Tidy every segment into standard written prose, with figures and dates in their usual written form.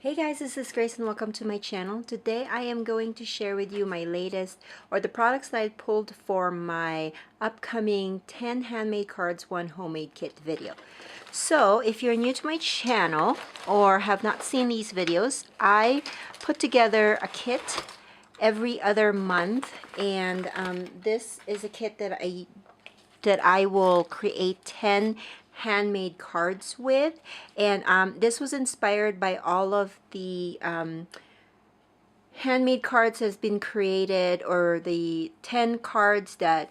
Hey guys, this is Grace and welcome to my channel. Today I am going to share with you my latest or the products that I pulled for my upcoming 10 handmade cards, 1 homemade kit video. So if you're new to my channel or have not seen these videos, I put together a kit every other month, and this is a kit that I will create 10 handmade cards with, and this was inspired by all of the handmade cards has been created, or the 10 cards that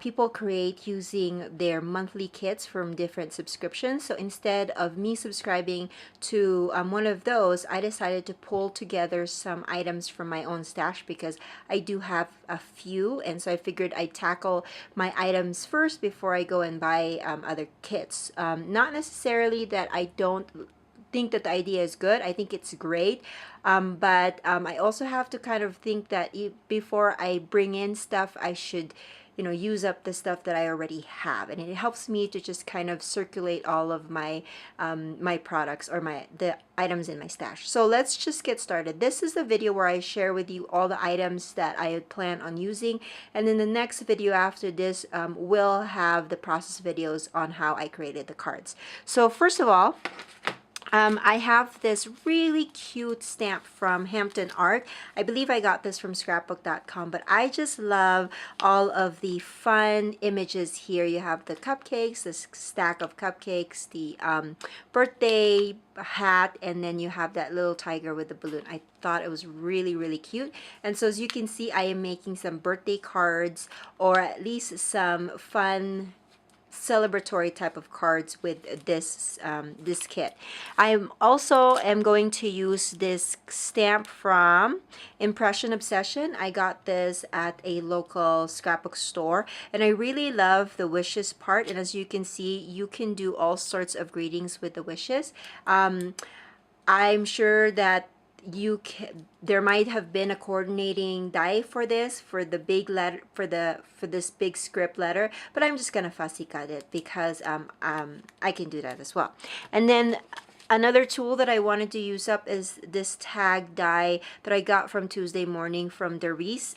people create using their monthly kits from different subscriptions. So instead of me subscribing to one of those, I decided to pull together some items from my own stash because I do have a few, and so I figured I'd tackle my items first before I go and buy other kits. Not necessarily that I don't think that the idea is good. I think it's great, but I also have to kind of think that before I bring in stuff, I should use up the stuff that I already have, and it helps me to just kind of circulate all of my my products or the items in my stash. So let's just get started. This is the video where I share with you all the items that I plan on using, and then the next video after this will have the process videos on how I created the cards. So first of all, I have this really cute stamp from Hampton Art. I believe I got this from scrapbook.com, but I just love all of the fun images here. You have the cupcakes, this stack of cupcakes, the birthday hat, and then you have that little tiger with the balloon. I thought it was really, really cute. And so as you can see, I am making some birthday cards, or at least some fun celebratory type of cards with this this kit. I also am going to use this stamp from Impression Obsession. I got this at a local scrapbook store, and I really love the wishes part, and as you can see, you can do all sorts of greetings with the wishes. I'm sure that there might have been a coordinating die for this, for the big letter, for this big script letter, but I'm just gonna fussy cut it because I can do that as well. And then another tool that I wanted to use up is this tag die that I got from Tuesday Morning from Derice.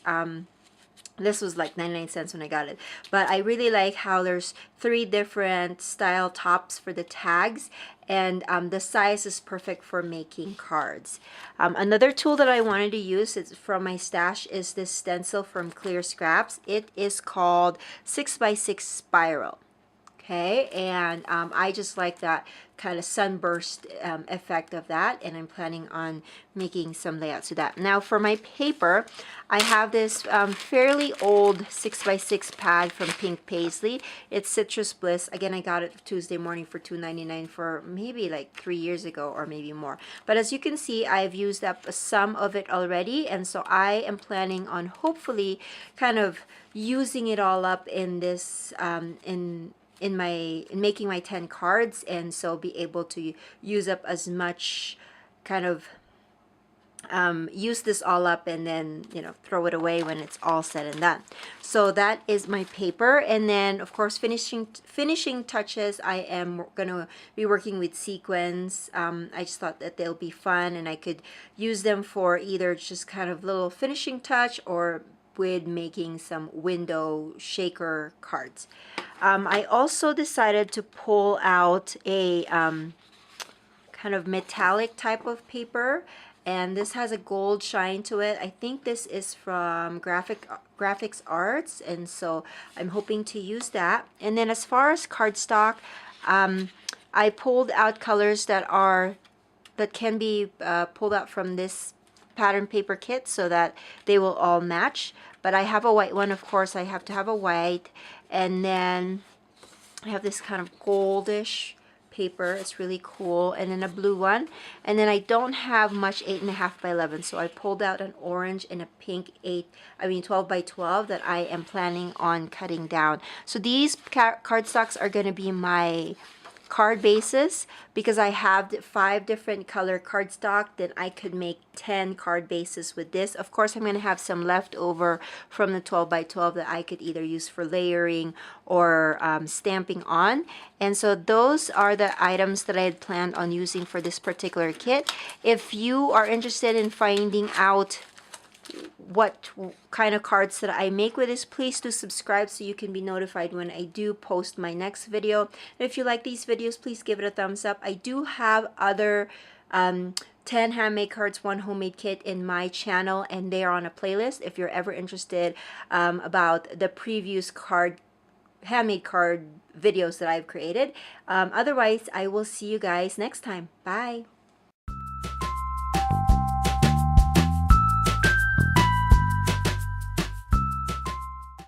This was like 99 cents when I got it, but I really like how there's 3 different style tops for the tags, and the size is perfect for making cards. Another tool that I wanted to use from my stash is this stencil from Clear Scraps. It is called 6x6 Spiral. Okay, and I just like that kind of sunburst effect of that, and I'm planning on making some layouts to that. Now for my paper, I have this fairly old 6x6 pad from Pink Paisley. It's Citrus Bliss. Again, I got it Tuesday Morning for $2.99 for maybe like 3 years ago or maybe more. But as you can see, I've used up some of it already, and so I am planning on hopefully kind of using it all up in this in making my 10 cards, and so be able to use up as much, kind of use this all up and then throw it away when it's all said and done. So that is my paper, and then of course finishing touches, I am gonna be working with sequins. I just thought that they'll be fun, and I could use them for either just kind of little finishing touch or with making some window shaker cards. I also decided to pull out a kind of metallic type of paper, and this has a gold shine to it. I think this is from Graphics Arts, and so I'm hoping to use that. And then as far as cardstock, I pulled out colors that can be pulled out from this pattern paper kit so that they will all match. But I have a white one, of course. I have to have a white, and then I have this kind of goldish paper. It's really cool, and then a blue one, and then I don't have much 8.5 by 11, so I pulled out an orange and a pink 12 by 12 that I am planning on cutting down. So these cardstocks are going to be my card bases, because I have 5 different color cardstock, then I could make 10 card bases with this. Of course, I'm going to have some left over from the 12 by 12 that I could either use for layering or stamping on. And so those are the items that I had planned on using for this particular kit. If you are interested in finding out what kind of cards that I make with this, please do subscribe so you can be notified when I do post my next video. And if you like these videos, please give it a thumbs up. I do have other 10 handmade cards, 1 homemade kit in my channel, and they are on a playlist if you're ever interested about the previous handmade card videos that I've created. Otherwise, I will see you guys next time. Bye.